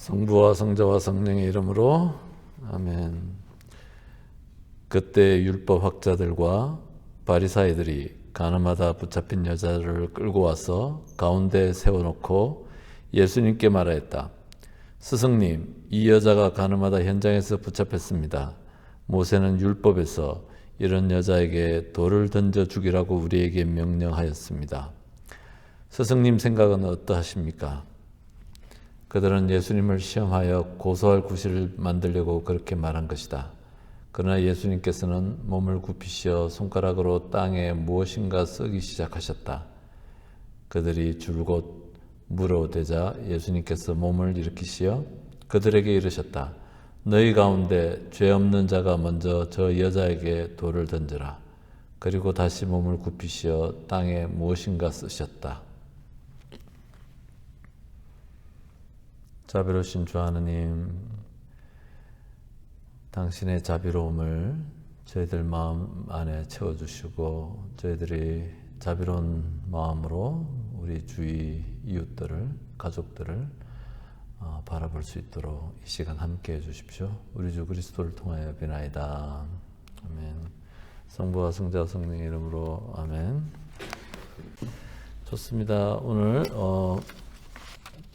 성부와 성자와 성령의 이름으로 아멘. 그때 율법 학자들과 바리사이들이 가늠하다 붙잡힌 여자를 끌고 와서 가운데 세워놓고 예수님께 말하였다. 스승님, 이 여자가 가늠하다 현장에서 붙잡혔습니다. 모세는 율법에서 이런 여자에게 돌을 던져 죽이라고 우리에게 명령하였습니다. 스승님 생각은 어떠하십니까? 그들은 예수님을 시험하여 고소할 구실을 만들려고 그렇게 말한 것이다. 그러나 예수님께서는 몸을 굽히시어 손가락으로 땅에 무엇인가 쓰기 시작하셨다. 그들이 줄곧 물어대자 예수님께서 몸을 일으키시어 그들에게 이르셨다. 너희 가운데 죄 없는 자가 먼저 저 여자에게 돌을 던져라. 그리고 다시 몸을 굽히시어 땅에 무엇인가 쓰셨다. 자비로우신 주 하느님, 당신의 자비로움을 저희들 마음 안에 채워주시고 저희들이 자비로운 마음으로 우리 주위 이웃들을, 가족들을 바라볼 수 있도록 이 시간 함께 해주십시오. 우리 주 그리스도를 통하여 비나이다. 아멘. 성부와 성자와 성령의 이름으로 아멘. 좋습니다. 오늘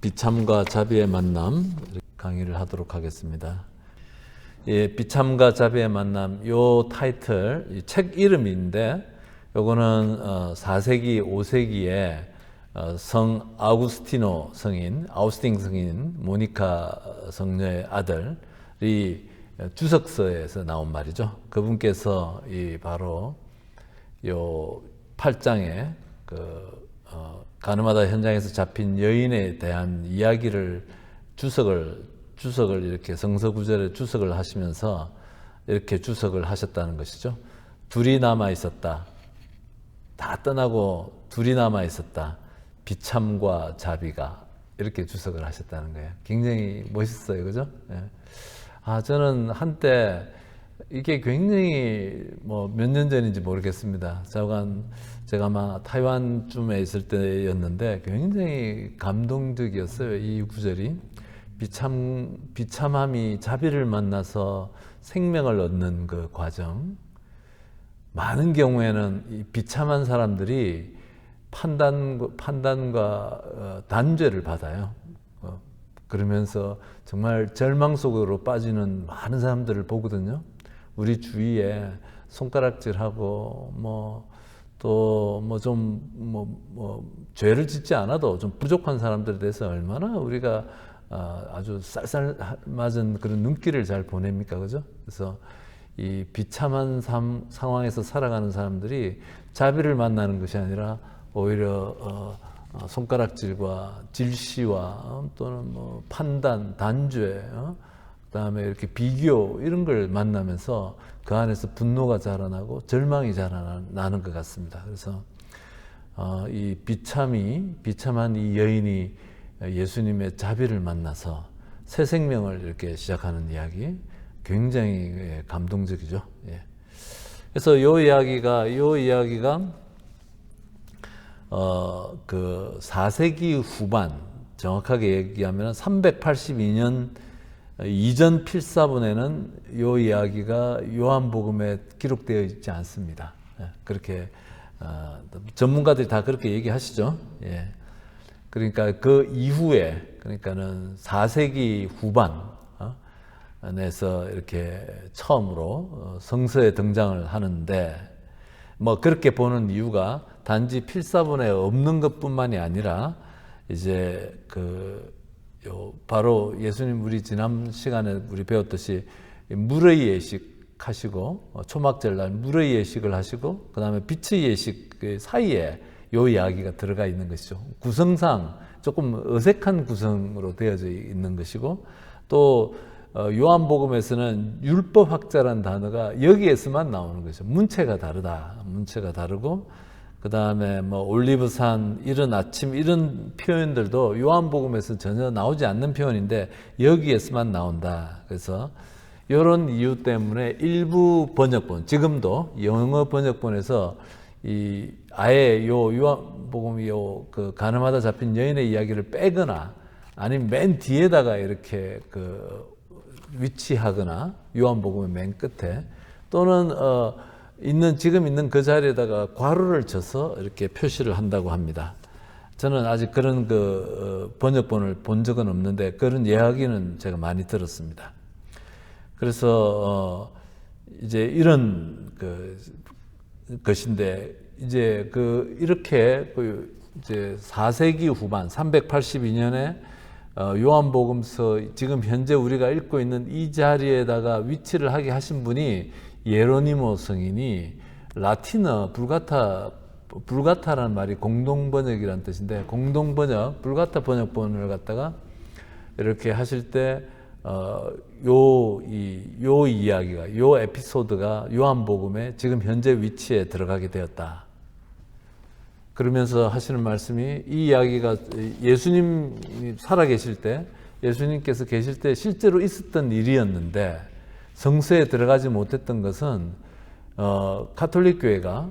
비참과 자비의 만남 강의를 하도록 하겠습니다. 예, 비참과 자비의 만남 요 타이틀 이 책 이름인데 요거는 4세기 5세기에 성 아우구스티노 성인, 아우스팅 성인 모니카 성녀의 아들이 주석서에서 나온 말이죠. 그분께서 이 바로 요 8장에 가늠하다 현장에서 잡힌 여인에 대한 이야기를 주석을 이렇게 성서구절에 주석을 하시면서 이렇게 주석을 하셨다는 것이죠. 둘이 남아 있었다. 다 떠나고 둘이 남아 있었다. 비참과 자비가 이렇게 주석을 하셨다는 거예요. 굉장히 멋있어요, 그죠? 예. 저는 한때 이게 굉장히 몇 년 전인지 모르겠습니다. 제가 아마 타이완쯤에 있을 때였는데 굉장히 감동적이었어요. 이 구절이 비참함이 자비를 만나서 생명을 얻는 그 과정. 많은 경우에는 이 비참한 사람들이 판단과 단죄를 받아요. 그러면서 정말 절망 속으로 빠지는 많은 사람들을 보거든요. 우리 주위에 손가락질하고 죄를 짓지 않아도 좀 부족한 사람들에 대해서 얼마나 우리가 아주 쌀쌀맞은 그런 눈길을 잘 보냅니까, 그죠? 그래서 이 비참한 상황에서 살아가는 사람들이 자비를 만나는 것이 아니라 오히려 손가락질과 질시와 또는 판단, 단죄, 그다음에 이렇게 비교 이런 걸 만나면서 그 안에서 분노가 자라나고 절망이 자라나는 것 같습니다. 그래서 이 비참한 이 여인이 예수님의 자비를 만나서 새 생명을 이렇게 시작하는 이야기 굉장히 감동적이죠. 예. 그래서 요 이야기가 그 4세기 후반 정확하게 얘기하면 382년 이전 필사본에는 이 이야기가 요한복음에 기록되어 있지 않습니다. 그렇게 전문가들이 다 그렇게 얘기하시죠. 예. 그러니까 그 이후에, 그러니까는 4세기 후반에서 이렇게 처음으로 성서에 등장을 하는데, 그렇게 보는 이유가 단지 필사본에 없는 것뿐만이 아니라 이제 바로 예수님 우리 지난 시간에 우리 배웠듯이 물의 예식 하시고 초막절날 물의 예식을 하시고 그 다음에 빛의 예식 사이에 요 이야기가 들어가 있는 것이죠. 구성상 조금 어색한 구성으로 되어져 있는 것이고 또 요한복음에서는 율법학자라는 단어가 여기에서만 나오는 것이죠. 문체가 다르고 그 다음에 올리브산, 이른 아침 이런 표현들도 요한복음에서 전혀 나오지 않는 표현인데 여기에서만 나온다. 그래서 이런 이유 때문에 일부 번역본, 지금도 영어 번역본에서 아예 요한복음이 그 가늠하다 잡힌 여인의 이야기를 빼거나 아니면 맨 뒤에다가 이렇게 그 위치하거나 요한복음의 맨 끝에 또는 지금 있는 그 자리에다가 괄호를 쳐서 이렇게 표시를 한다고 합니다. 저는 아직 그런 그 번역본을 본 적은 없는데 그런 이야기는 제가 많이 들었습니다. 그래서 이제 이런 것인데 이제 이렇게 이제 4세기 후반 382년에 요한복음서 지금 현재 우리가 읽고 있는 이 자리에다가 위치를 하게 하신 분이 예로니모 성인이 라틴어 불가타라는 말이 공동번역이라는 뜻인데 공동번역 불가타 번역본을 갖다가 이렇게 하실 때 요 이야기가 요 에피소드가 요한복음의 지금 현재 위치에 들어가게 되었다. 그러면서 하시는 말씀이 이 이야기가 예수님 살아계실 때 예수님께서 계실 때 실제로 있었던 일이었는데 성서에 들어가지 못했던 것은 가톨릭 교회가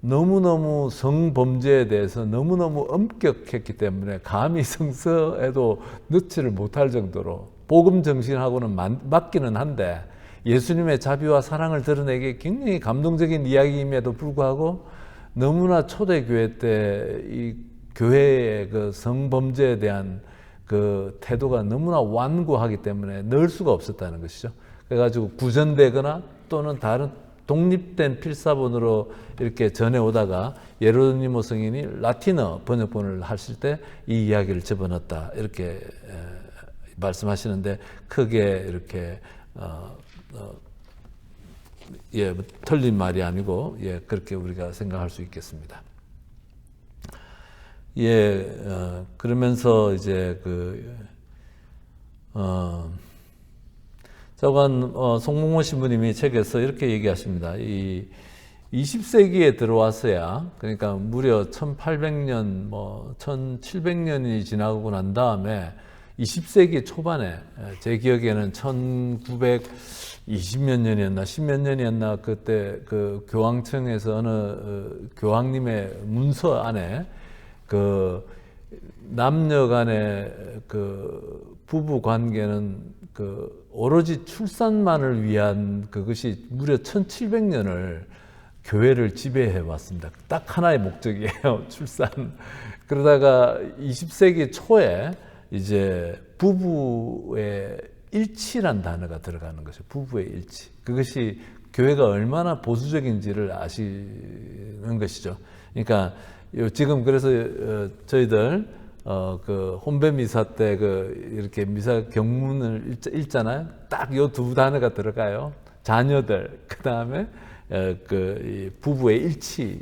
너무너무 성범죄에 대해서 너무너무 엄격했기 때문에 감히 성서에도 넣지를 못할 정도로 복음 정신하고는 맞기는 한데 예수님의 자비와 사랑을 드러내기 굉장히 감동적인 이야기임에도 불구하고 너무나 초대교회 때 이 교회의 그 성범죄에 대한 그 태도가 너무나 완고하기 때문에 넣을 수가 없었다는 것이죠. 그래가지고 구전되거나 또는 다른 독립된 필사본으로 이렇게 전해오다가 예로니모 성인이 라틴어 번역본을 하실 때 이 이야기를 집어넣었다 이렇게 말씀하시는데 크게 이렇게 틀린 말이 아니고 그렇게 우리가 생각할 수 있겠습니다. 그러면서 이제 저건 송몽호 신부님이 책에서 이렇게 얘기하십니다. 이 20세기에 들어와서야 그러니까 무려 1800년 1700년이 지나고 난 다음에 20세기 초반에 제 기억에는 1920몇 년이었나 10몇 년이었나 그때 그 교황청에서 어느 교황님의 문서 안에 그 남녀 간의 그 부부 관계는 그 오로지 출산만을 위한 그것이 무려 1700년을 교회를 지배해 왔습니다. 딱 하나의 목적이에요. 출산. 그러다가 20세기 초에 이제 부부의 일치란 단어가 들어가는 것이죠. 부부의 일치. 그것이 교회가 얼마나 보수적인지를 아시는 것이죠. 그러니까 지금 그래서 저희들 그 혼배 미사 때 이렇게 미사 경문을 읽잖아요. 딱 요 두 단어가 들어가요. 자녀들 그 다음에 이 부부의 일치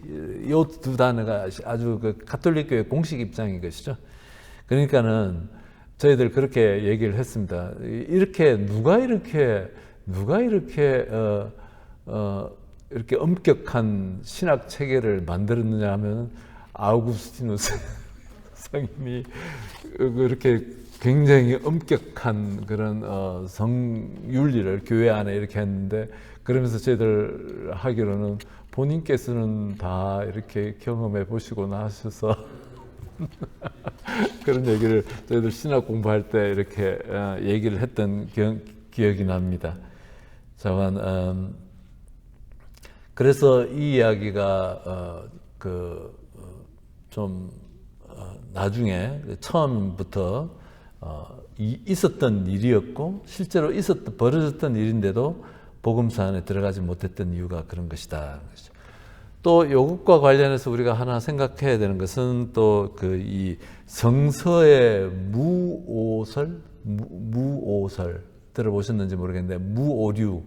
요 두 단어가 아주 그 가톨릭 교회 공식 입장인 것이죠. 그러니까는 저희들 그렇게 얘기를 했습니다. 누가 이렇게 이렇게 엄격한 신학 체계를 만들었느냐 하면 아우구스티누스 성인이 그렇게 굉장히 엄격한 그런 성윤리를 교회 안에 이렇게 했는데 그러면서 저희들 하기로는 본인께서는 다 이렇게 경험해 보시고 나셔서 그런 얘기를 저희들 신학 공부할 때 이렇게 얘기를 했던 기억이 납니다. 그래서 이 이야기가 나중에 처음부터 있었던 일이었고 실제로 벌어졌던 일인데도 복음서 안에 들어가지 못했던 이유가 그런 것이다. 또 이것과 관련해서 우리가 하나 생각해야 되는 것은 또 이 성서의 무오설 들어보셨는지 모르겠는데 무오류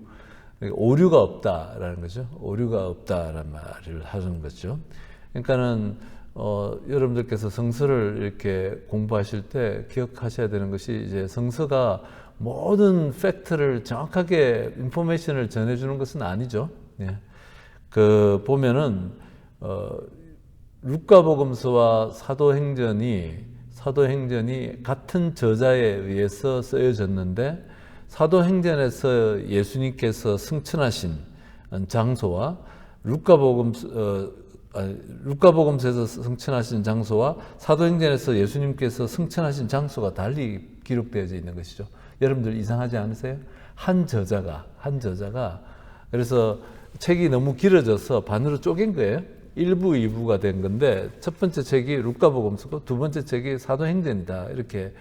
오류가 없다라는 거죠. 오류가 없다라는 말을 하는 거죠. 그러니까는 여러분들께서 성서를 이렇게 공부하실 때 기억하셔야 되는 것이 이제 성서가 모든 팩트를 정확하게 인포메이션을 전해주는 것은 아니죠. 보면은 루카복음서와 사도행전이 같은 저자에 의해서 쓰여졌는데 사도행전에서 예수님께서 승천하신 장소와 루카복음서에서 승천하신 장소와 사도행전에서 예수님께서 승천하신 장소가 달리 기록되어져 있는 것이죠. 여러분들 이상하지 않으세요? 한 저자가 그래서 책이 너무 길어져서 반으로 쪼갠 거예요. 1부, 2부가 된 건데 첫 번째 책이 루카복음서고 두 번째 책이 사도행전이다 이렇게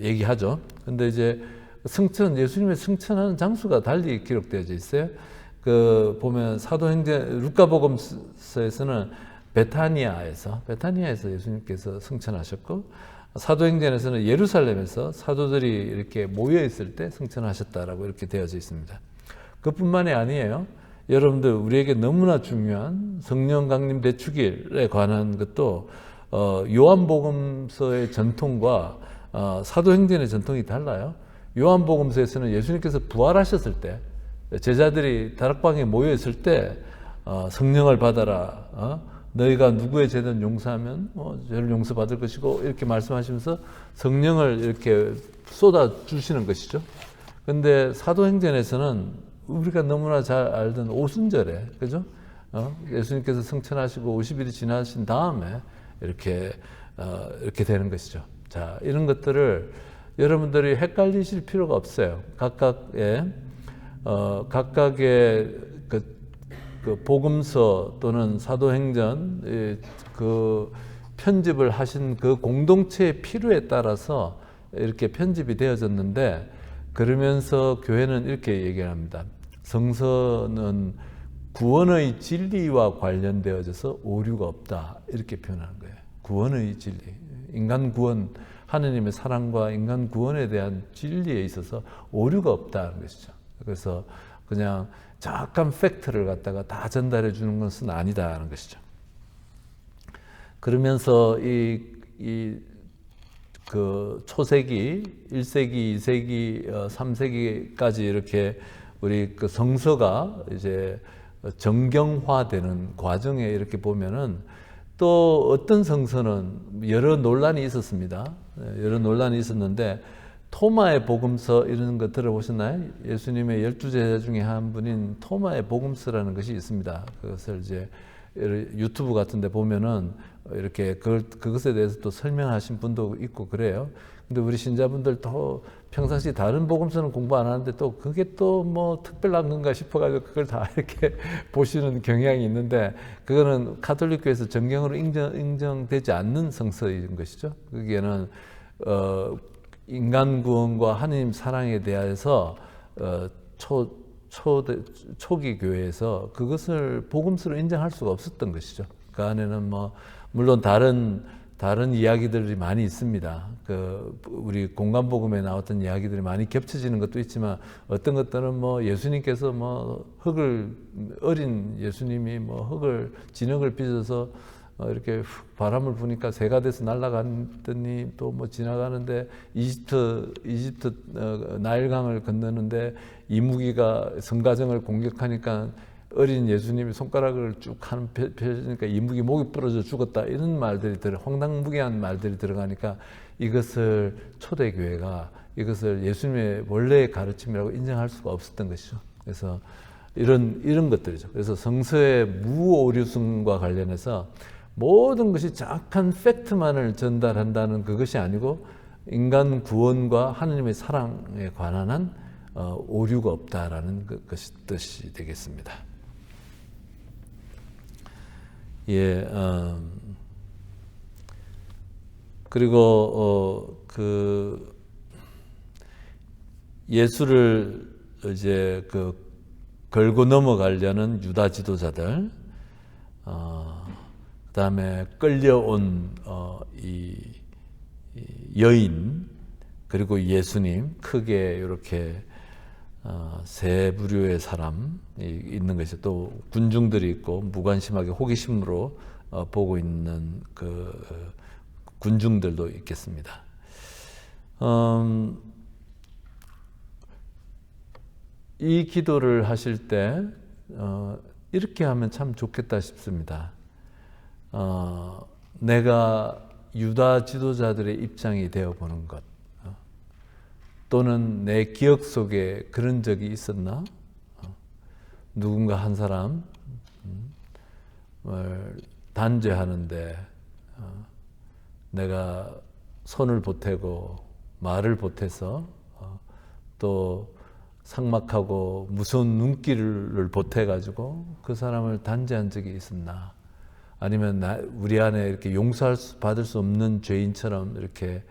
얘기하죠. 근데 이제 예수님의 승천하는 장소가 달리 기록되어져 있어요. 그 보면 사도행전 루카복음서에서는 베타니아에서 예수님께서 승천하셨고, 사도행전에서는 예루살렘에서 사도들이 이렇게 모여 있을 때 승천하셨다라고 이렇게 되어져 있습니다. 그뿐만이 아니에요. 여러분들 우리에게 너무나 중요한 성령 강림 대축일에 관한 것도 요한복음서의 전통과 사도행전의 전통이 달라요. 요한복음서에서는 예수님께서 부활하셨을 때 제자들이 다락방에 모여 있을 때 성령을 받아라. 너희가 누구의 죄든 용서하면 죄를 용서받을 것이고 이렇게 말씀하시면서 성령을 이렇게 쏟아 주시는 것이죠. 근데 사도행전에서는 우리가 너무나 잘 알던 오순절에, 그죠? 예수님께서 승천하시고 50일이 지나신 다음에 이렇게 되는 것이죠. 자, 이런 것들을 여러분들이 헷갈리실 필요가 없어요. 각각의 그 복음서 또는 사도행전 그 편집을 하신 그 공동체의 필요에 따라서 이렇게 편집이 되어졌는데, 그러면서 교회는 이렇게 얘기를 합니다. 성서는 구원의 진리와 관련되어져서 오류가 없다 이렇게 표현하는 거예요. 구원의 진리, 인간 구원, 하느님의 사랑과 인간 구원에 대한 진리에 있어서 오류가 없다는 것이죠. 그래서 그냥 정확한 팩트를 갖다가 다 전달해 주는 것은 아니다라는 것이죠. 그러면서 그 초세기, 1세기, 2세기, 3세기까지 이렇게 우리 그 성서가 이제 정경화되는 과정에 이렇게 보면은 또 어떤 성서는 여러 논란이 있었습니다. 여러 논란이 있었는데, 토마의 복음서 이런 거 들어보셨나요? 예수님의 12제자 중에 한 분인 토마의 복음서라는 것이 있습니다. 그것을 이제 유튜브 같은 데 보면은 이렇게 그것에 대해서 또 설명하신 분도 있고 그래요. 근데 우리 신자분들도 평상시 다른 복음서는 공부 안 하는데 또 그게 또 뭐 특별한 건가 싶어가지고 그걸 다 이렇게 보시는 경향이 있는데, 그거는 카톨릭교에서 정경으로 인정되지 않는 성서인 것이죠. 거기에는 인간 구원과 하느님 사랑에 대해서 초기 교회에서 그것을 복음서로 인정할 수가 없었던 것이죠. 그 안에는 뭐 물론 다른 이야기들이 많이 있습니다. 우리 공간복음에 나왔던 이야기들이 많이 겹쳐지는 것도 있지만, 어떤 것들은 뭐 예수님께서 뭐 어린 예수님이 뭐 진흙을 빚어서 이렇게 바람을 부니까 새가 돼서 날아갔더니 또 뭐 지나가는데 이집트 나일강을 건너는데 이무기가 성가정을 공격하니까 어린 예수님이 손가락을 쭉 하는 펴니까 이무기 목이 부러져 죽었다, 이런 말들이 황당무계한 말들이 들어가니까 이것을 초대교회가 이것을 예수님의 원래의 가르침이라고 인정할 수가 없었던 것이죠. 그래서 이런 것들이죠. 그래서 성서의 무오류성과 관련해서 모든 것이 정확한 팩트만을 전달한다는 그것이 아니고, 인간 구원과 하느님의 사랑에 관한 오류가 없다라는 것이 뜻이 되겠습니다. 예, 그리고 예수를 이제 걸고 넘어가려는 유다 지도자들, 그다음에 끌려온 이 여인, 그리고 예수님, 크게 이렇게 세 부류의 사람이 있는 것이, 또 군중들이 있고 무관심하게 호기심으로 보고 있는 그 군중들도 있겠습니다. 이 기도를 하실 때 이렇게 하면 참 좋겠다 싶습니다. 내가 유다 지도자들의 입장이 되어보는 것, 또는 내 기억 속에 그런 적이 있었나? 누군가 한 사람 단죄하는데 내가 손을 보태고 말을 보태서 또 삭막하고 무서운 눈길을 보태가지고 그 사람을 단죄한 적이 있었나? 아니면 우리 안에 이렇게 받을 수 없는 죄인처럼 이렇게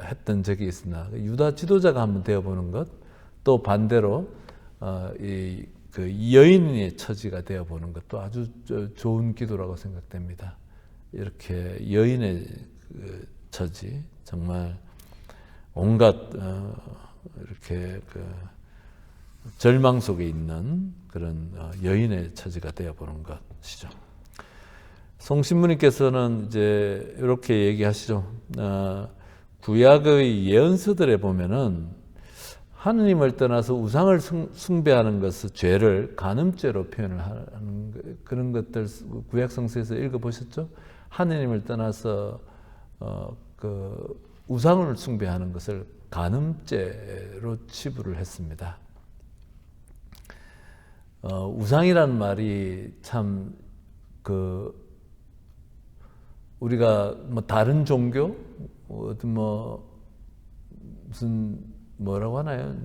했던 적이 있으나 유다 지도자가 한번 되어보는 것, 또 반대로 그 여인의 처지가 되어보는 것도 아주 좋은 기도라고 생각됩니다. 이렇게 여인의 처지, 정말 온갖 이렇게 그 절망 속에 있는 그런 여인의 처지가 되어보는 것이죠. 송신부님께서는 이제 이렇게 얘기하시죠. 구약의 예언서들에 보면은 하느님을 떠나서 우상을 숭배하는 것은 죄를 간음죄로 표현을 하는 그런 것들 구약 성서에서 읽어보셨죠? 하느님을 떠나서 그 우상을 숭배하는 것을 간음죄로 치부를 했습니다. 우상이라는 말이 참 우리가 뭐 다른 종교, 어떤 무슨 뭐라고 하나요?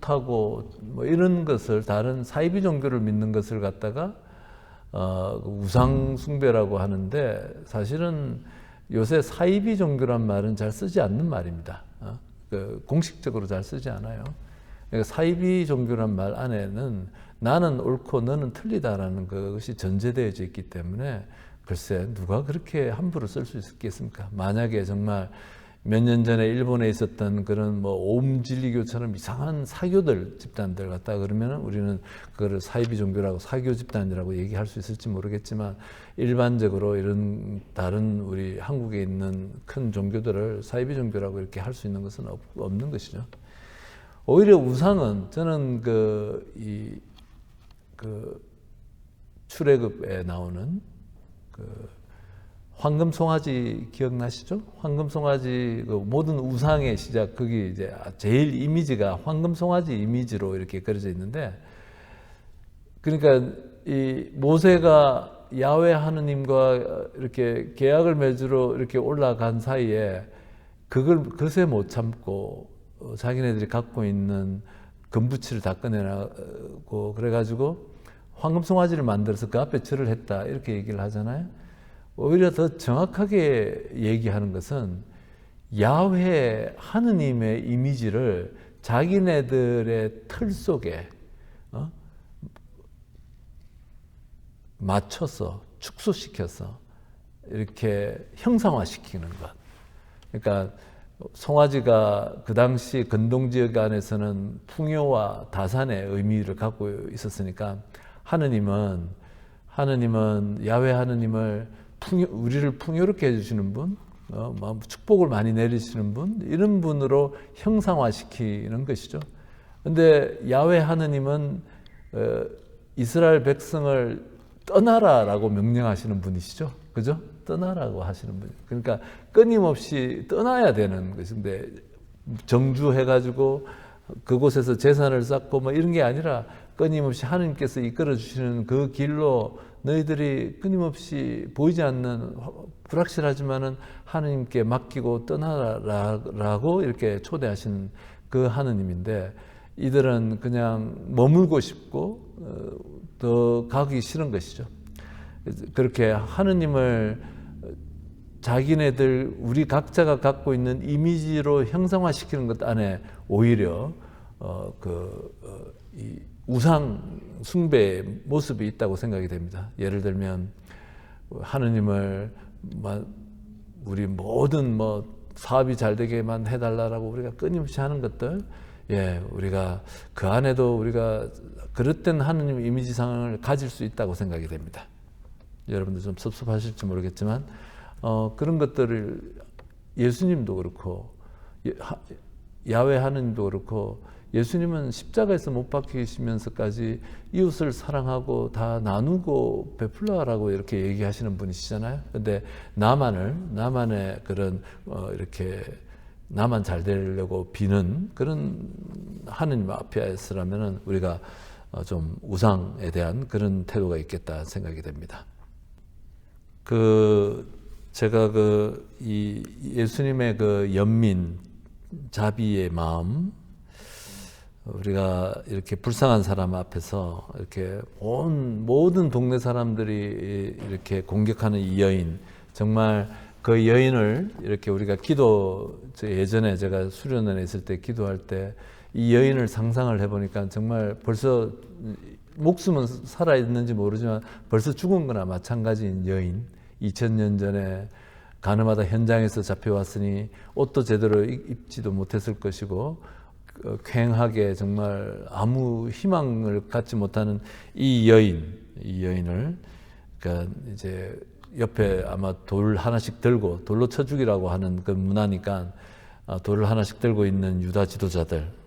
굿하고 뭐 이런 것을 다른 사이비 종교를 믿는 것을 갖다가 우상 숭배라고 하는데 사실은 요새 사이비 종교란 말은 잘 쓰지 않는 말입니다. 공식적으로 잘 쓰지 않아요. 그러니까 사이비 종교란 말 안에는 나는 옳고 너는 틀리다라는 것이 전제되어져 있기 때문에 글쎄 누가 그렇게 함부로 쓸 수 있겠습니까? 만약에 정말 몇 년 전에 일본에 있었던 그런 뭐 오음진리교처럼 이상한 사교들 집단들 같다 그러면 우리는 그거를 사이비 종교라고 사교 집단이라고 얘기할 수 있을지 모르겠지만 일반적으로 이런 다른 우리 한국에 있는 큰 종교들을 사이비 종교라고 이렇게 할 수 있는 것은 없는 것이죠. 오히려 우상은 저는 그 출애굽에 나오는 황금송아지 기억나시죠? 황금송아지 그 모든 우상의 시작, 거기 이제 제일 이미지가 황금송아지 이미지로 이렇게 그려져 있는데, 그러니까 이 모세가 야훼 하느님과 이렇게 계약을 맺으러 이렇게 올라간 사이에 그걸 그새 못 참고 자기네들이 갖고 있는 금부치를 다 꺼내라고 그래가지고 황금송아지를 만들어서 그 앞에 절을 했다 이렇게 얘기를 하잖아요. 오히려 더 정확하게 얘기하는 것은 야훼 하느님의 이미지를 자기네들의 틀 속에 맞춰서 축소시켜서 이렇게 형상화시키는 것. 그러니까 송아지가 그 당시 근동지역 안에서는 풍요와 다산의 의미를 갖고 있었으니까 하느님은 야훼 하느님을 우리를 풍요롭게 해주시는 분, 축복을 많이 내리시는 분, 이런 분으로 형상화시키는 것이죠. 근데 야훼 하느님은 이스라엘 백성을 떠나라라고 명령하시는 분이시죠. 그죠? 떠나라고 하시는 분. 그러니까 끊임없이 떠나야 되는 것인데 정주해가지고 그곳에서 재산을 쌓고 뭐 이런 게 아니라 끊임없이 하느님께서 이끌어 주시는 그 길로 너희들이 끊임없이 보이지 않는 불확실하지만은 하느님께 맡기고 떠나라라고 이렇게 초대하신 그 하느님인데 이들은 그냥 머물고 싶고 더 가기 싫은 것이죠. 그렇게 하느님을 자기네들 우리 각자가 갖고 있는 이미지로 형상화시키는 것 안에 오히려 이 우상 숭배의 모습이 있다고 생각이 됩니다. 예를 들면 하느님을 우리 모든 사업이 잘 되게만 해달라고 우리가 끊임없이 하는 것들, 우리가 그 안에도 우리가 그릇된 하느님 이미지상을 가질 수 있다고 생각이 됩니다. 여러분들 좀 섭섭하실지 모르겠지만 그런 것들을 예수님도 그렇고 야훼 하느님도 그렇고 예수님은 십자가에서 못 박히시면서까지 이웃을 사랑하고 다 나누고 베풀라라고 이렇게 얘기하시는 분이시잖아요. 근데 나만의 그런 이렇게 나만 잘 되려고 비는 그런 하느님 앞에서라면은 우리가 좀 우상에 대한 그런 태도가 있겠다 생각이 됩니다. 제가 이 예수님의 연민, 자비의 마음, 우리가 이렇게 불쌍한 사람 앞에서 이렇게 모든 동네 사람들이 이렇게 공격하는 이 여인, 정말 그 여인을 이렇게 우리가 예전에 제가 수련원에 있을 때 기도할 때 이 여인을 상상을 해보니까 정말 벌써 목숨은 살아있는지 모르지만 벌써 죽은 거나 마찬가지인 여인, 2000년 전에 가늠하다 현장에서 잡혀왔으니 옷도 제대로 입지도 못했을 것이고 쾌하게 정말 아무 희망을 갖지 못하는 이 여인을 그러니까 이제 옆에 아마 돌 하나씩 들고 돌로 쳐 죽이라고 하는 그 문화니까 돌을 하나씩 들고 있는 유다 지도자들,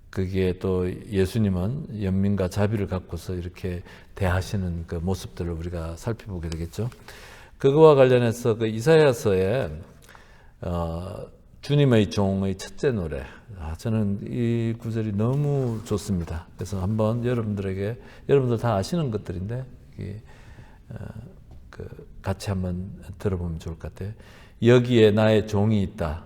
그게 또 예수님은 연민과 자비를 갖고서 이렇게 대하시는 그 모습들을 우리가 살펴보게 되겠죠. 그거와 관련해서 이사야서에 주님의 종의 첫째 노래, 저는 이 구절이 너무 좋습니다. 그래서 한번 여러분들 다 아시는 것들인데 같이 한번 들어보면 좋을 것 같아요. 여기에 나의 종이 있다.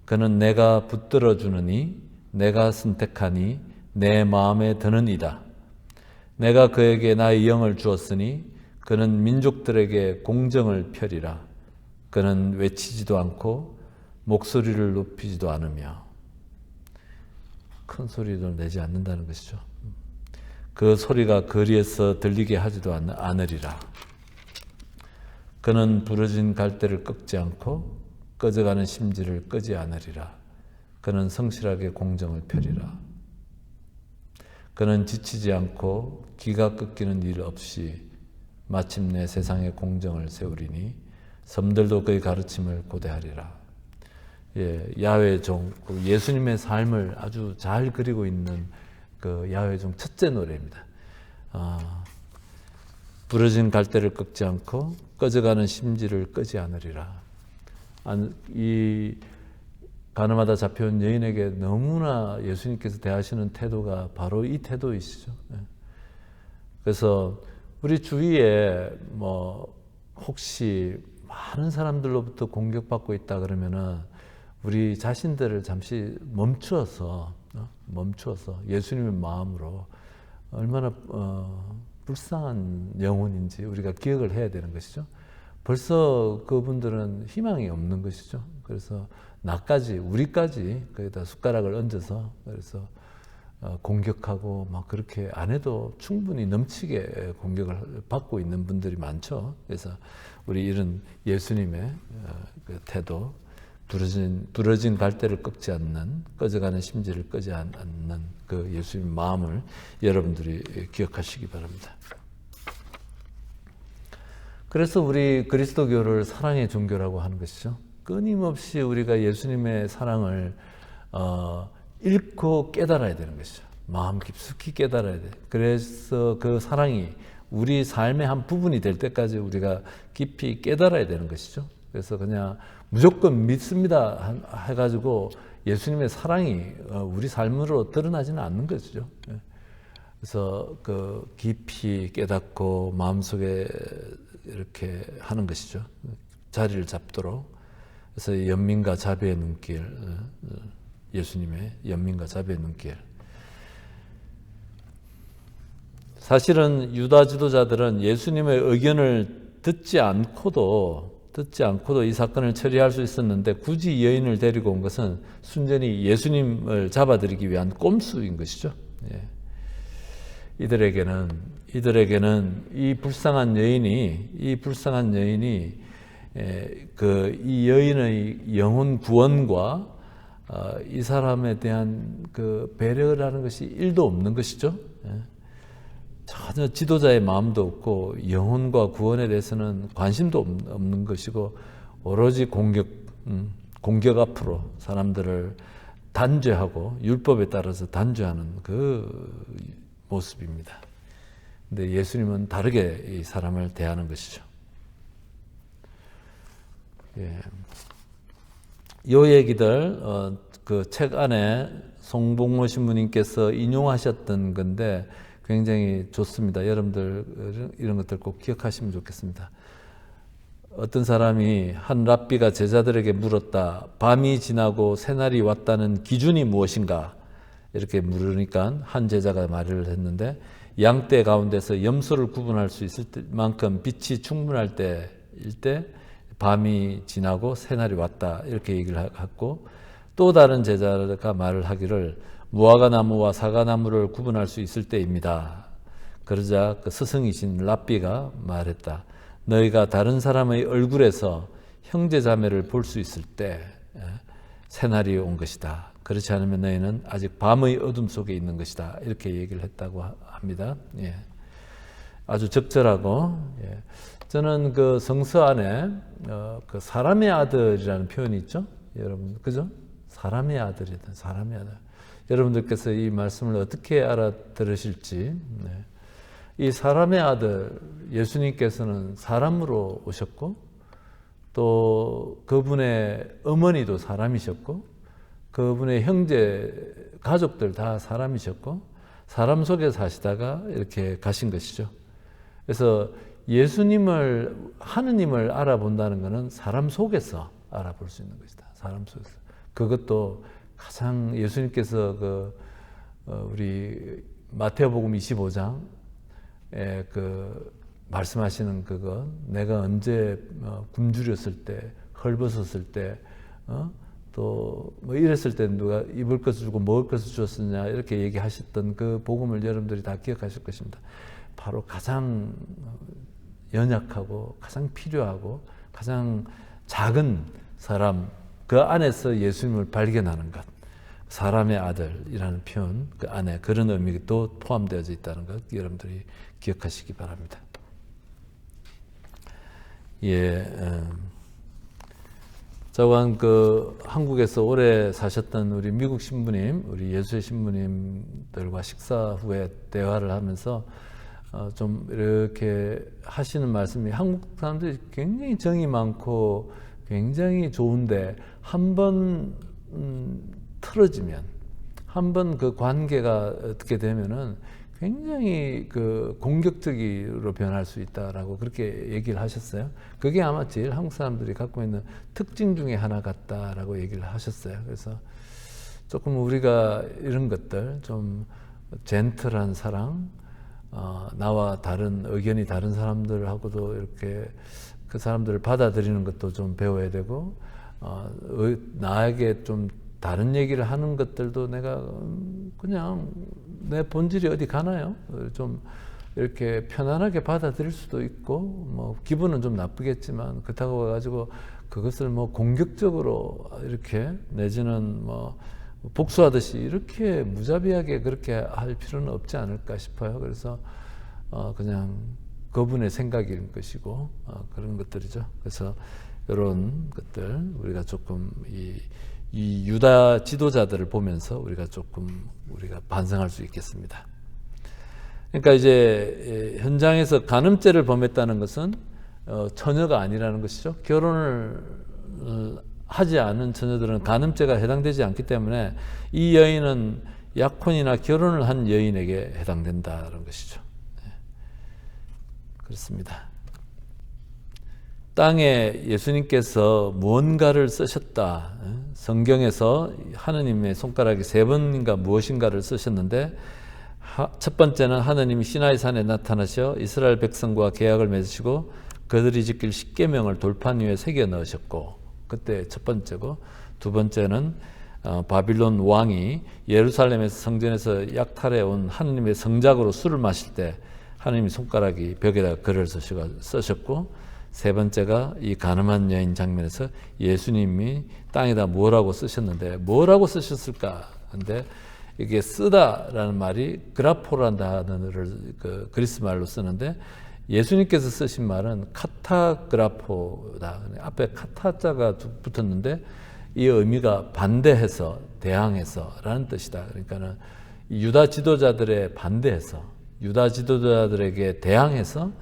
그는 내가 붙들어 주느니 내가 선택하니 내 마음에 드는 이다. 내가 그에게 나의 영을 주었으니 그는 민족들에게 공정을 펴리라. 그는 외치지도 않고 목소리를 높이지도 않으며, 큰 소리도 내지 않는다는 것이죠. 그 소리가 거리에서 들리게 하지도 않으리라. 그는 부러진 갈대를 꺾지 않고 꺼져가는 심지를 끄지 않으리라. 그는 성실하게 공정을 펴리라. 그는 지치지 않고 기가 꺾이는 일 없이 마침내 세상에 공정을 세우리니 섬들도 그의 가르침을 고대하리라. 야훼의 종, 예수님의 삶을 아주 잘 그리고 있는 야훼의 종 첫째 노래입니다. 부러진 갈대를 꺾지 않고 꺼져가는 심지를 끄지 않으리라. 이 가늠하다 잡혀온 여인에게 너무나 예수님께서 대하시는 태도가 바로 이 태도이시죠. 그래서 우리 주위에 혹시 많은 사람들로부터 공격받고 있다 그러면은 우리 자신들을 잠시 멈추어서 예수님의 마음으로 얼마나 불쌍한 영혼인지 우리가 기억을 해야 되는 것이죠. 벌써 그분들은 희망이 없는 것이죠. 그래서 우리까지 거기다 숟가락을 얹어서 그래서 공격하고 그렇게 안 해도 충분히 넘치게 공격을 받고 있는 분들이 많죠. 그래서 우리 이런 예수님의 그 태도, 부러진 갈대를 꺾지 않는, 꺼져가는 심지를 끄지 않는 그 예수님 마음을 여러분들이 기억하시기 바랍니다. 그래서 우리 그리스도교를 사랑의 종교라고 하는 것이죠. 끊임없이 우리가 예수님의 사랑을 읽고 깨달아야 되는 것이죠. 마음 깊숙이 깨달아야 돼. 그래서 그 사랑이 우리 삶의 한 부분이 될 때까지 우리가 깊이 깨달아야 되는 것이죠. 그래서 그냥 무조건 믿습니다 해가지고 예수님의 사랑이 우리 삶으로 드러나지는 않는 것이죠. 그래서 깊이 깨닫고 마음속에 이렇게 하는 것이죠. 자리를 잡도록. 그래서 연민과 자비의 눈길, 예수님의 연민과 자비의 눈길. 사실은 유다 지도자들은 예수님의 의견을 듣지 않고도 이 사건을 처리할 수 있었는데 굳이 여인을 데리고 온 것은 순전히 예수님을 잡아들이기 위한 꼼수인 것이죠. 이들에게는 이 불쌍한 여인이 이 여인의 영혼 구원과 이 사람에 대한 배려를 하는 것이 1도 없는 것이죠. 전혀 지도자의 마음도 없고 영혼과 구원에 대해서는 관심도 없는 것이고 오로지 공격 앞으로 사람들을 단죄하고 율법에 따라서 단죄하는 그 모습입니다. 근데 예수님은 다르게 이 사람을 대하는 것이죠. 이 얘기들 그 책 안에 송봉모 신부님께서 인용하셨던 건데 굉장히 좋습니다. 여러분들 이런 것들 꼭 기억하시면 좋겠습니다. 어떤 사람이 한 랍비가 제자들에게 물었다. 밤이 지나고 새날이 왔다는 기준이 무엇인가? 이렇게 물으니까 한 제자가 말을 했는데 양떼 가운데서 염소를 구분할 수 있을 만큼 빛이 충분할 때일 때 밤이 지나고 새날이 왔다. 이렇게 얘기를 했고 또 다른 제자가 말을 하기를 무화과나무와 사과나무를 구분할 수 있을 때입니다. 그러자 그 스승이신 랍비가 말했다. 너희가 다른 사람의 얼굴에서 형제자매를 볼 수 있을 때 새날이 온 것이다. 그렇지 않으면 너희는 아직 밤의 어둠 속에 있는 것이다. 이렇게 얘기를 했다고 합니다. 예. 아주 적절하고 예. 저는 그 성서 안에 그 사람의 아들이라는 표현이 있죠. 여러분 그죠? 사람의 아들이다. 사람의 아들. 여러분들께서 이 말씀을 어떻게 알아들으실지 네. 이 사람의 아들 예수님께서는 사람으로 오셨고 또 그분의 어머니도 사람이셨고 그분의 형제 가족들 다 사람이셨고 사람 속에 사시다가 이렇게 가신 것이죠. 그래서 예수님을 하느님을 알아본다는 것은 사람 속에서 알아볼 수 있는 것이다. 사람 속에서. 그것도 가장 예수님께서 우리 마태복음 25장 그 말씀하시는 그거 내가 언제 굶주렸을 때 헐벗었을 때 또 뭐 이랬을 때 누가 입을 것을 주고 먹을 것을 주었느냐 이렇게 얘기하셨던 그 복음을 여러분들이 다 기억하실 것입니다. 바로 가장 연약하고 가장 필요하고 가장 작은 사람 그 안에서 예수님을 발견하는 것 사람의 아들이라는 표현 그 안에 그런 의미도 포함되어져 있다는 것 여러분들이 기억하시기 바랍니다. 예, 저한 그 한국에서 오래 사셨던 우리 미국 신부님, 우리 예수의 신부님들과 식사 후에 대화를 하면서 좀 이렇게 하시는 말씀이 한국 사람들이 굉장히 정이 많고 굉장히 좋은데 한번 틀어지면 한번 그 관계가 어떻게 되면은 굉장히 그 공격적으로 변할 수 있다라고 그렇게 얘기를 하셨어요. 그게 아마 제일 한국 사람들이 갖고 있는 특징 중에 하나 같다라고 얘기를 하셨어요. 그래서 조금 우리가 이런 것들 좀 젠틀한 사랑, 나와 다른 의견이 다른 사람들하고도 이렇게 그 사람들을 받아들이는 것도 좀 배워야 되고 나에게 좀 다른 얘기를 하는 것들도 내가 그냥 내 본질이 어디 가나요? 좀 이렇게 편안하게 받아들일 수도 있고 뭐 기분은 좀 나쁘겠지만 그렇다고 해가지고 그것을 뭐 공격적으로 이렇게 내지는 뭐 복수하듯이 이렇게 무자비하게 그렇게 할 필요는 없지 않을까 싶어요. 그래서 그냥 그분의 생각일 것이고 그런 것들이죠. 그래서 이런 것들 우리가 조금 이 유다 지도자들을 보면서 우리가 조금 우리가 반성할 수 있겠습니다. 그러니까 이제 현장에서 간음죄를 범했다는 것은 처녀가 아니라는 것이죠. 결혼을 하지 않은 처녀들은 간음죄가 해당되지 않기 때문에 이 여인은 약혼이나 결혼을 한 여인에게 해당된다는 것이죠. 그렇습니다. 땅에 예수님께서 무언가를 쓰셨다. 성경에서 하느님의 손가락이 3번인가 무엇인가를 쓰셨는데 첫 번째는 하느님이 시나이산에 나타나셔 이스라엘 백성과 계약을 맺으시고 그들이 지킬 십계명을 돌판 위에 새겨 넣으셨고 그때 첫 번째고 두 번째는 바빌론 왕이 예루살렘에서 성전에서 약탈해 온 하느님의 성작으로 술을 마실 때 하느님의 손가락이 벽에다 글을 쓰셨고 세 번째가 이 가늠한 여인 장면에서 예수님이 땅에다 뭐라고 쓰셨는데 뭐라고 쓰셨을까? 근데 이게 쓰다라는 말이 그라포라는 단어를 그 그리스 말로 쓰는데 예수님께서 쓰신 말은 카타그라포다. 앞에 카타자가 붙었는데 이 의미가 반대해서 대항해서라는 뜻이다. 그러니까는 유다 지도자들의 반대해서 유다 지도자들에게 대항해서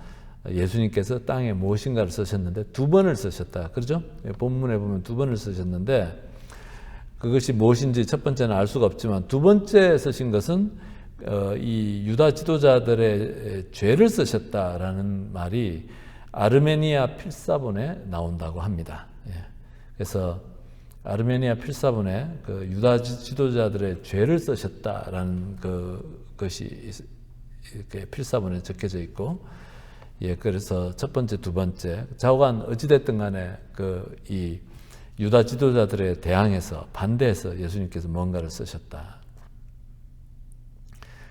예수님께서 땅에 무엇인가를 쓰셨는데 2번을 쓰셨다. 그렇죠? 본문에 보면 2번을 쓰셨는데 그것이 무엇인지 첫 번째는 알 수가 없지만 두 번째 쓰신 것은 이 유다 지도자들의 죄를 쓰셨다라는 말이 아르메니아 필사본에 나온다고 합니다. 그래서 아르메니아 필사본에 그 유다 지도자들의 죄를 쓰셨다라는 것이 이렇게 필사본에 적혀져 있고, 그래서 첫 번째, 두 번째 좌우간 어찌됐든 간에 이 유다 지도자들에 대항해서 반대해서 예수님께서 뭔가를 쓰셨다.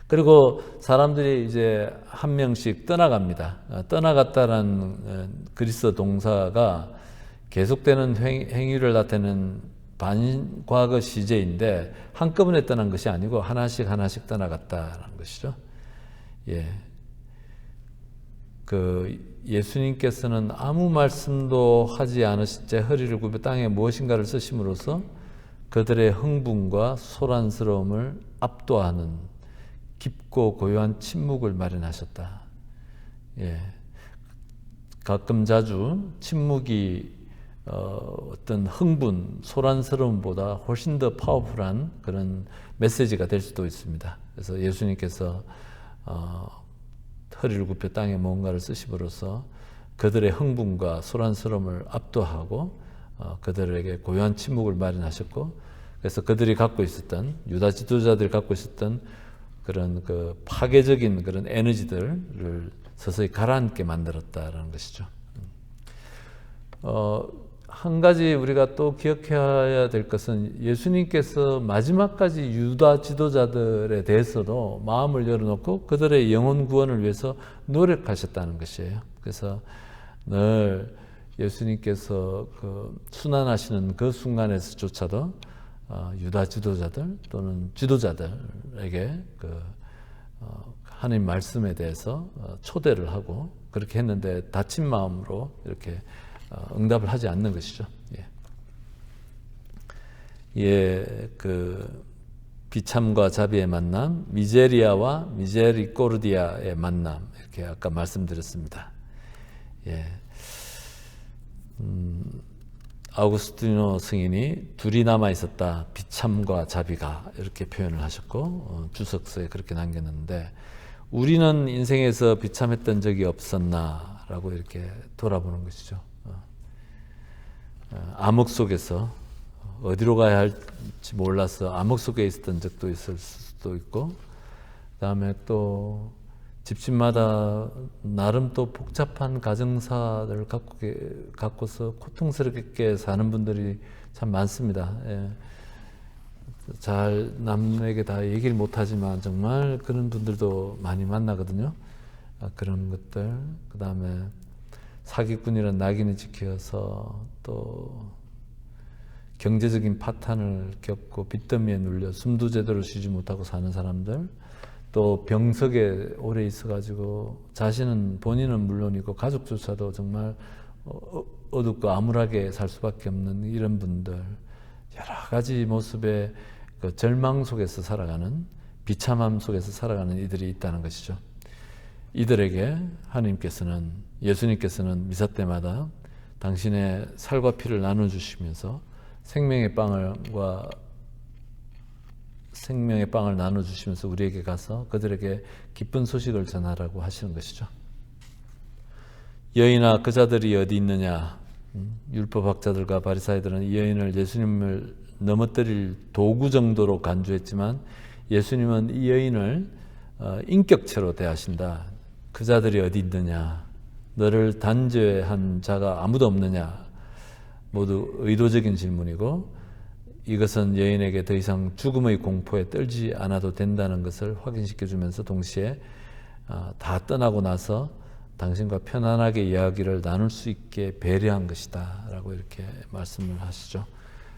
그리고 사람들이 이제 한 명씩 떠나갑니다. 떠나갔다라는 그리스 동사가 계속되는 행위를 나타내는 반과거 시제인데 한꺼번에 떠난 것이 아니고 하나씩 하나씩 떠나갔다라는 것이죠. 예수님께서는 아무 말씀도 하지 않으신 채 허리를 굽혀 땅에 무엇인가를 쓰심으로써 그들의 흥분과 소란스러움을 압도하는 깊고 고요한 침묵을 마련하셨다. 가끔 자주 침묵이 어떤 흥분, 소란스러움보다 훨씬 더 파워풀한 그런 메시지가 될 수도 있습니다. 그래서 예수님께서 허리를 굽혀 땅에 뭔가를 쓰심으로써 그들의 흥분과 소란스러움을 압도하고 그들에게 고요한 침묵을 마련하셨고, 그래서 그들이 갖고 있었던, 유다 지도자들이 갖고 있었던 그런 파괴적인 그런 에너지들을 서서히 가라앉게 만들었다라는 것이죠. 한 가지 우리가 또 기억해야 될 것은 예수님께서 마지막까지 유다 지도자들에 대해서도 마음을 열어놓고 그들의 영혼 구원을 위해서 노력하셨다는 것이에요. 그래서 늘 예수님께서 순환하시는 그 순간에서조차도 유다 지도자들 또는 지도자들에게 하나님 말씀에 대해서 초대를 하고 그렇게 했는데 다친 마음으로 이렇게 응답을 하지 않는 것이죠. 비참과 자비의 만남, 미제리아와 미제리코르디아의 만남, 이렇게 아까 말씀드렸습니다. 아우구스티노 승인이 둘이 남아 있었다. 비참과 자비가 이렇게 표현을 하셨고 주석서에 그렇게 남겼는데, 우리는 인생에서 비참했던 적이 없었나라고 이렇게 돌아보는 것이죠. 암흑 속에서 어디로 가야 할지 몰라서 암흑 속에 있었던 적도 있을 수도 있고, 그다음에 또 집집마다 나름 또 복잡한 가정사를 갖고서 고통스럽게 사는 분들이 참 많습니다. 잘 남에게 다 얘기를 못하지만 정말 그런 분들도 많이 만나거든요. 그런 것들, 그 다음에 사기꾼이란 낙인을 지켜서 또 경제적인 파탄을 겪고 빚더미에 눌려 숨도 제대로 쉬지 못하고 사는 사람들, 또 병석에 오래 있어가지고 본인은 물론이고 가족조차도 정말 어둡고 암울하게 살 수밖에 없는 이런 분들, 여러 가지 모습의 절망 속에서 살아가는, 비참함 속에서 살아가는 이들이 있다는 것이죠. 이들에게 하나님께서는, 예수님께서는 미사 때마다 당신의 살과 피를 나눠주시면서 생명의 빵을 나눠주시면서 우리에게 가서 그들에게 기쁜 소식을 전하라고 하시는 것이죠. 여인아, 그 자들이 어디 있느냐? 율법학자들과 바리사이들은 이 여인을 예수님을 넘어뜨릴 도구 정도로 간주했지만 예수님은 이 여인을 인격체로 대하신다. 그 자들이 어디 있느냐? 너를 단죄한 자가 아무도 없느냐? 모두 의도적인 질문이고, 이것은 여인에게 더 이상 죽음의 공포에 떨지 않아도 된다는 것을 확인시켜주면서 동시에 다 떠나고 나서 당신과 편안하게 이야기를 나눌 수 있게 배려한 것이다 라고 이렇게 말씀을 하시죠.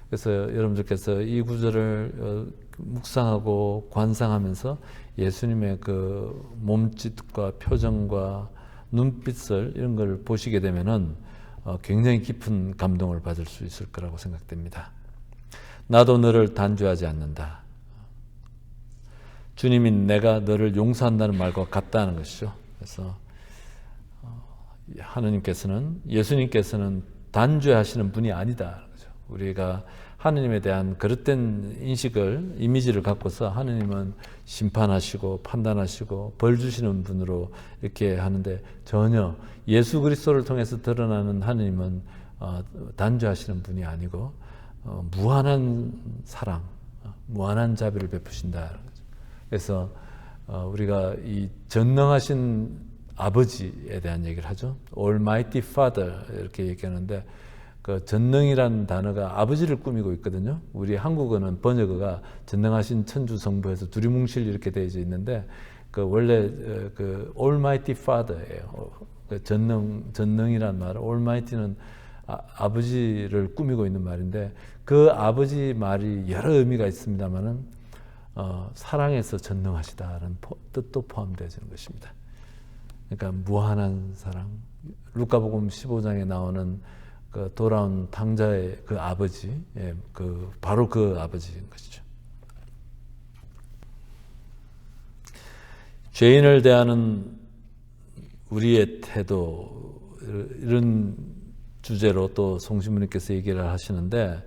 그래서 여러분들께서 이 구절을 묵상하고 관상하면서 예수님의 그 몸짓과 표정과 눈빛을 이런 걸 보시게 되면은 굉장히 깊은 감동을 받을 수 있을 거라고 생각됩니다. 나도 너를 단죄하지 않는다. 주님이 내가 너를 용서한다는 말과 같다는 것이죠. 그래서 하느님께서는, 예수님께서는 단죄하시는 분이 아니다. 우리가 하느님에 대한 그릇된 인식을, 이미지를 갖고서 하느님은 심판하시고 판단하시고 벌 주시는 분으로 이렇게 하는데, 전혀 예수 그리스도를 통해서 드러나는 하느님은 단죄하시는 분이 아니고 무한한 사랑, 무한한 자비를 베푸신다. 그래서 우리가 이 전능하신 아버지에 대한 얘기를 하죠. Almighty Father 이렇게 얘기하는데, 그 전능이라는 단어가 아버지를 꾸미고 있거든요. 우리 한국어는 번역어가 전능하신 천주 성부에서 두리뭉실 이렇게 되어 있는데, 그 원래 그 Almighty Father예요. 그 전능이란 말, Almighty는 아버지를 꾸미고 있는 말인데, 그 아버지 말이 여러 의미가 있습니다만은 사랑에서 전능하시다는 뜻도 포함되어지는 것입니다. 그러니까 무한한 사랑. 루카복음 15장에 나오는 그 돌아온 탕자의 그 아버지, 바로 그 아버지인 것이죠. 죄인을 대하는 우리의 태도, 이런 주제로 또 송신부님께서 얘기를 하시는데,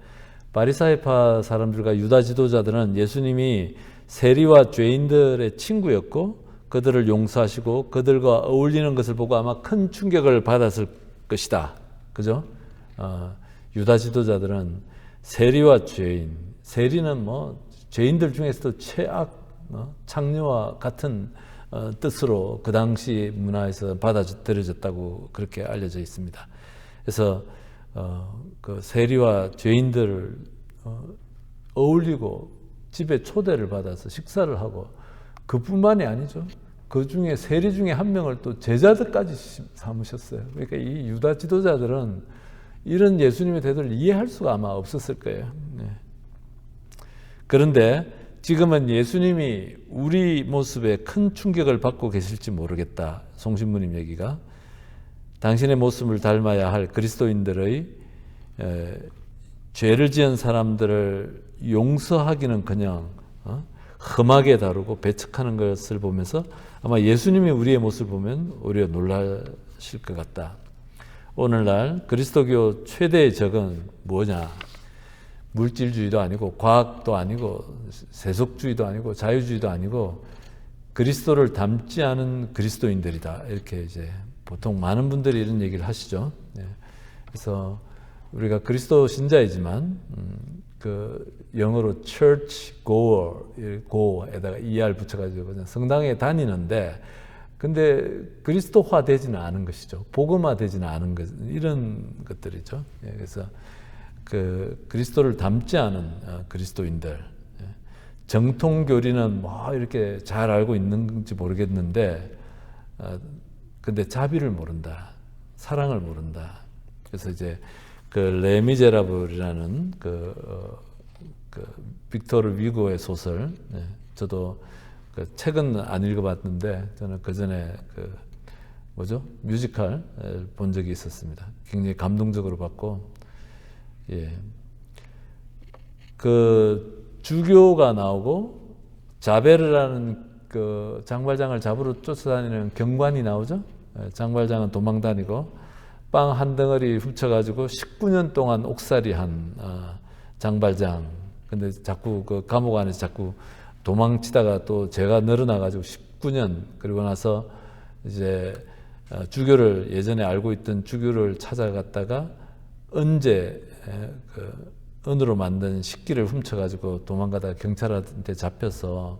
바리사이파 사람들과 유다 지도자들은 예수님이 세리와 죄인들의 친구였고 그들을 용서하시고 그들과 어울리는 것을 보고 아마 큰 충격을 받았을 것이다. 그죠? 유다 지도자들은 세리와 죄인, 세리는 뭐 죄인들 중에서도 최악, 창녀와 같은 뜻으로 그 당시 문화에서 받아들여졌다고 그렇게 알려져 있습니다. 그래서 그 세리와 죄인들을 어울리고 집에 초대를 받아서 식사를 하고, 그뿐만이 아니죠. 그 중에 세리 중에 한 명을 또 제자들까지 삼으셨어요. 그러니까 이 유다 지도자들은 이런 예수님의 태도를 이해할 수가 아마 없었을 거예요. 네. 그런데 지금은 예수님이 우리 모습에 큰 충격을 받고 계실지 모르겠다. 송신부님 얘기가 당신의 모습을 닮아야 할 그리스도인들의 죄를 지은 사람들을 용서하기는커녕 험하게 다루고 배척하는 것을 보면서 아마 예수님이 우리의 모습을 보면 오히려 놀라실 것 같다. 오늘날 그리스도교 최대의 적은 뭐냐? 물질주의도 아니고 과학도 아니고 세속주의도 아니고 자유주의도 아니고 그리스도를 닮지 않은 그리스도인들이다. 이렇게 이제 보통 많은 분들이 이런 얘기를 하시죠. 그래서 우리가 그리스도 신자이지만 그 영어로 church goer, go에다가 er 붙여가지고 그냥 성당에 다니는데, 근데 그리스도화 되지는 않은 것이죠. 복음화 되지는 않은 것, 이런 것들이죠. 그래서 그 그리스도를 닮지 않은 그리스도인들, 정통교리는 뭐 이렇게 잘 알고 있는지 모르겠는데, 근데 자비를 모른다, 사랑을 모른다. 그래서 이제 그 레미제라블이라는 그 빅토르 위고의 소설, 저도 그 책은 안 읽어봤는데 저는 그 전에 그 뮤지컬 본 적이 있었습니다. 굉장히 감동적으로 봤고, 그 주교가 나오고 자베르라는 그 장발장을 잡으러 쫓아다니는 경관이 나오죠. 장발장은 도망다니고 빵 한 덩어리 훔쳐가지고 19년 동안 옥살이한 장발장. 근데 자꾸 그 감옥 안에서 자꾸 도망치다가 또 죄가 늘어나가지고 19년, 그리고 나서 이제 주교를, 예전에 알고 있던 주교를 찾아갔다가 언제 그 은으로 만든 식기를 훔쳐가지고 도망가다가 경찰한테 잡혀서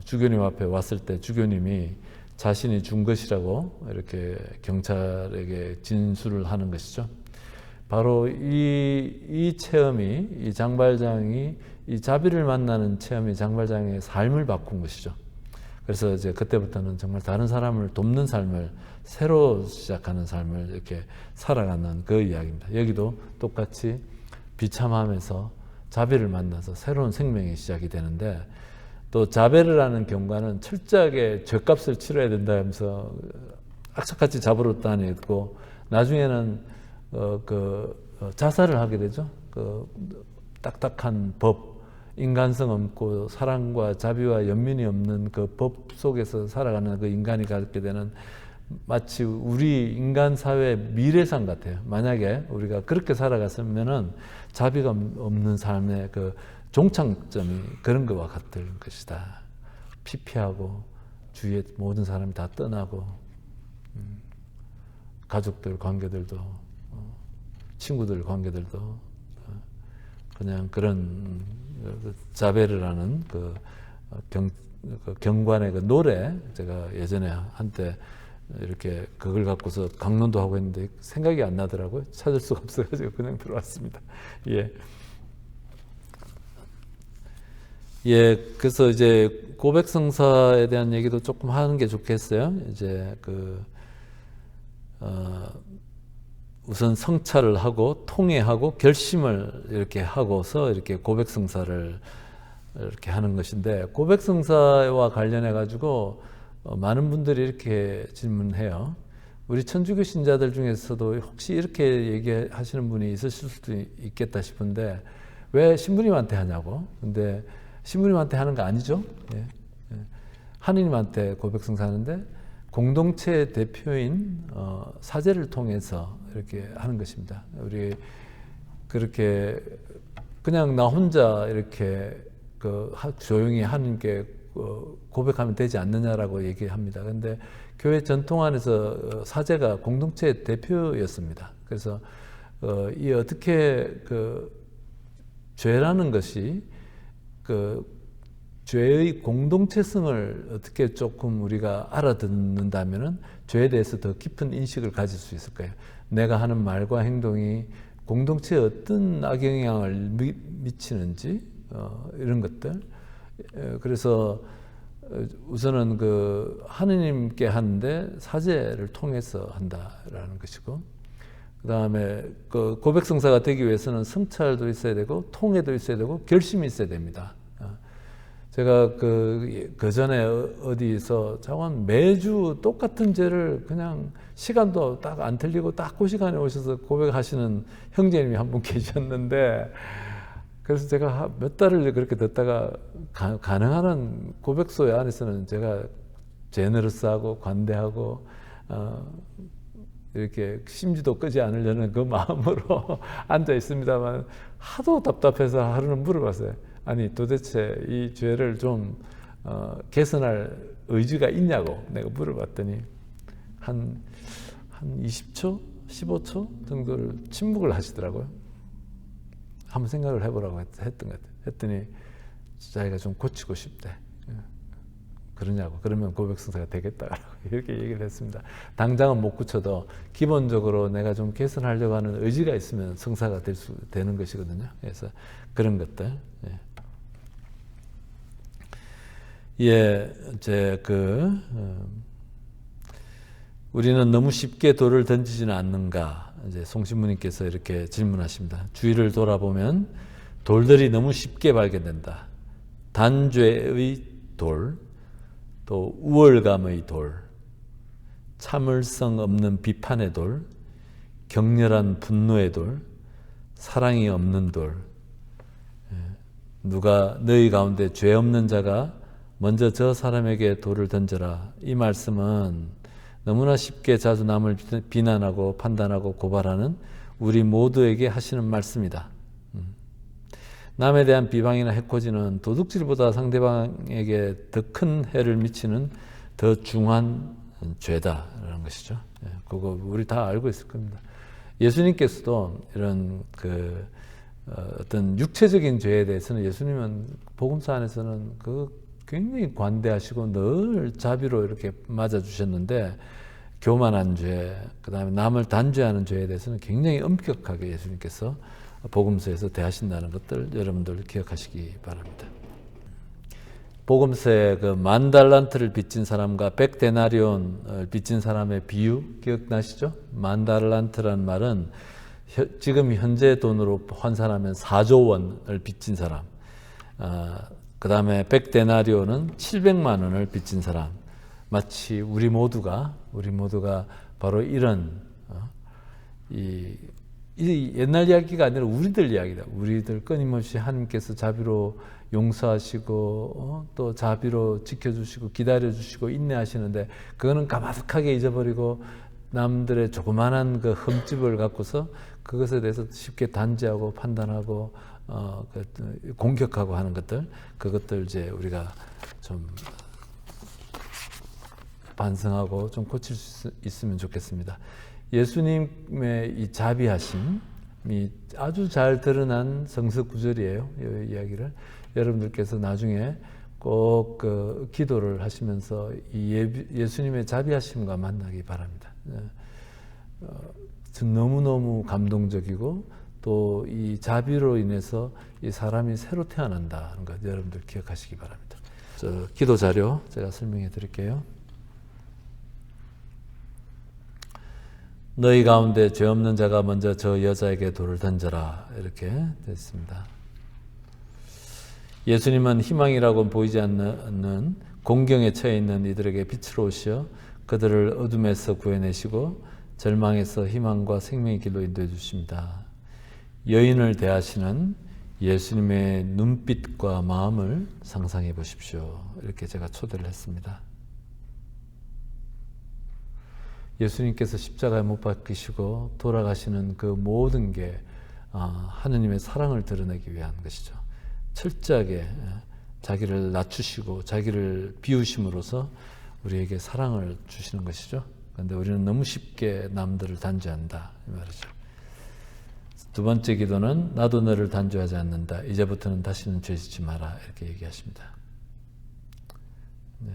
주교님 앞에 왔을 때 주교님이 자신이 준 것이라고 이렇게 경찰에게 진술을 하는 것이죠. 바로 이 체험이, 이 장발장이, 이 자비를 만나는 체험이 장발장의 삶을 바꾼 것이죠. 그래서 이제 그때부터는 정말 다른 사람을 돕는 삶을, 새로 시작하는 삶을 이렇게 살아가는 그 이야기입니다. 여기도 똑같이 비참함에서 자비를 만나서 새로운 생명이 시작이 되는데, 또 자베르라는 경관은 철저하게 죗값을 치러야 된다 하면서 악착같이 잡으러 다니고, 나중에는 자살을 하게 되죠. 그 딱딱한 법, 인간성 없고 사랑과 자비와 연민이 없는 그 법 속에서 살아가는 그 인간이 갖게 되는 마치 우리 인간 사회의 미래상 같아요. 만약에 우리가 그렇게 살아갔으면은 자비가 없는 삶의 그 종착점이 그런 것과 같은 것이다. 피폐하고 주위에 모든 사람이 다 떠나고 가족들 관계들도 친구들 관계들도 그냥 그런 자베르라는 그 경관의 그 노래, 제가 예전에 한때 이렇게 그걸 갖고서 강론도 하고 했는데 생각이 안 나더라고요. 찾을 수가 없어가지고 그냥 들어왔습니다. 예. 예, 그래서 이제 고백성사에 대한 얘기도 조금 하는 게 좋겠어요. 이제 우선 성찰을 하고 통회하고 결심을 이렇게 하고서 이렇게 고백성사를 이렇게 하는 것인데, 고백성사와 관련해 가지고 많은 분들이 이렇게 질문해요. 우리 천주교 신자들 중에서도 혹시 이렇게 얘기하시는 분이 있으실 수도 있겠다 싶은데 왜 신부님한테 하냐고. 근데 신부님한테 하는 거 아니죠. 예. 하느님한테 고백성사하는데 공동체 대표인 사제를 통해서 이렇게 하는 것입니다. 우리 그렇게 그냥 나 혼자 이렇게 조용히 하느님께 고백하면 되지 않느냐라고 얘기합니다. 그런데 교회 전통 안에서 사제가 공동체 대표였습니다. 그래서 이 어떻게 죄라는 것이 죄의 공동체성을 어떻게 조금 우리가 알아듣는다면은 죄에 대해서 더 깊은 인식을 가질 수 있을 거예요. 내가 하는 말과 행동이 공동체에 어떤 악영향을 미치는지 이런 것들. 그래서 우선은 하느님께 하는데 사제를 통해서 한다라는 것이고, 그 다음에 고백성사가 되기 위해서는 성찰도 있어야 되고 통회도 있어야 되고 결심이 있어야 됩니다. 제가 그 전에 어디서 자원 매주 똑같은 죄를 그냥 시간도 딱 안 틀리고 딱 그 시간에 오셔서 고백하시는 형제님이 한 분 계셨는데, 그래서 제가 몇 달을 그렇게 듣다가 가능한 한 고백소회 안에서는 제가 제너러스하고 관대하고 이렇게 심지도 끄지 않으려는 그 마음으로 앉아 있습니다만, 하도 답답해서 하루는 물어봤어요. 아니 도대체 이 죄를 좀 개선할 의지가 있냐고 내가 물어봤더니 한 20초? 15초 정도를 침묵을 하시더라고요. 한번 생각을 해보라고 했던 것 같아요. 했더니 자기가 좀 고치고 싶대. 그러냐고. 그러면 고백성사가 되겠다라고 이렇게 얘기를 했습니다. 당장은 못 고쳐도 기본적으로 내가 좀 개선하려고 하는 의지가 있으면 성사가 되는 것이거든요. 그래서 그런 것들. 예, 우리는 너무 쉽게 돌을 던지지는 않는가? 이제 송신부님께서 이렇게 질문하십니다. 주위를 돌아보면 돌들이 너무 쉽게 발견된다. 단죄의 돌, 또 우월감의 돌, 참을성 없는 비판의 돌, 격렬한 분노의 돌, 사랑이 없는 돌. 누가 너희 가운데 죄 없는 자가 먼저 저 사람에게 돌을 던져라. 이 말씀은 너무나 쉽게 자주 남을 비난하고 판단하고 고발하는 우리 모두에게 하시는 말씀이다. 남에 대한 비방이나 해코지는 도둑질보다 상대방에게 더 큰 해를 미치는 더 중한 죄다라는 것이죠. 그거 우리 다 알고 있을 겁니다. 예수님께서도 이런 어떤 육체적인 죄에 대해서는 예수님은 복음서 안에서는 굉장히 관대하시고 늘 자비로 이렇게 맞아주셨는데, 교만한 죄, 그 다음에 남을 단죄하는 죄에 대해서는 굉장히 엄격하게 예수님께서 복음서에서 대하신다는 것들 여러분들 기억하시기 바랍니다. 복음서에 10,000달란트를 빚진 사람과 100데나리온을 빚진 사람의 비유 기억나시죠? 10,000달란트라는 말은 지금 현재 돈으로 환산하면 4조 원을 빚진 사람, 그 다음에 100데나리온은 700만 원을 빚진 사람. 마치 우리 모두가 바로 이런 이 이 옛날 이야기가 아니라 우리들 이야기다. 우리들 끊임없이 하나님께서 자비로 용서하시고 또 자비로 지켜주시고 기다려주시고 인내하시는데 그거는 까마득하게 잊어버리고 남들의 조그마한 그 흠집을 갖고서 그것에 대해서 쉽게 단죄하고 판단하고 공격하고 하는 것들, 그것들 이제 우리가 좀 반성하고 좀 고칠 수 있으면 좋겠습니다. 예수님의 이 자비하심이 아주 잘 드러난 성서 구절이에요. 이 이야기를 여러분들께서 나중에 꼭 그 기도를 하시면서 이 예수님의 자비하심과 만나기 바랍니다. 너무너무 감동적이고 또 이 자비로 인해서 이 사람이 새로 태어난다는 것 여러분들 기억하시기 바랍니다. 기도 자료 제가 설명해 드릴게요. 너희 가운데 죄 없는 자가 먼저 저 여자에게 돌을 던져라, 이렇게 됐습니다. 예수님은 희망이라고 보이지 않는 공경에 처해 있는 이들에게 빛으로 오시어 그들을 어둠에서 구해내시고 절망에서 희망과 생명의 길로 인도해 주십니다. 여인을 대하시는 예수님의 눈빛과 마음을 상상해 보십시오. 이렇게 제가 초대를 했습니다. 예수님께서 십자가에 못 박히시고 돌아가시는 그 모든 게 하느님의 사랑을 드러내기 위한 것이죠. 철저하게 자기를 낮추시고 자기를 비우심으로써 우리에게 사랑을 주시는 것이죠. 그런데 우리는 너무 쉽게 남들을 단죄한다, 이 말이죠. 두 번째 기도는 나도 너를 단죄하지 않는다. 이제부터는 다시는 죄 짓지 마라, 이렇게 얘기하십니다. 네.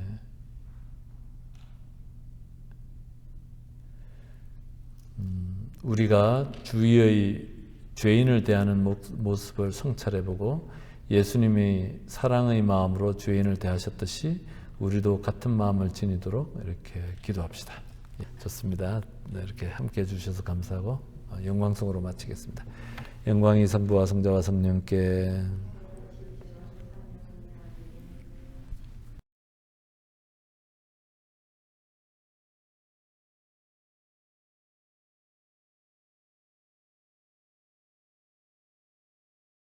우리가 주위의 죄인을 대하는 모습을 성찰해보고 예수님이 사랑의 마음으로 죄인을 대하셨듯이 우리도 같은 마음을 지니도록 이렇게 기도합시다. 좋습니다. 네, 이렇게 함께 해주셔서 감사하고 영광송으로 마치겠습니다. 영광이 성부와 성자와 성령께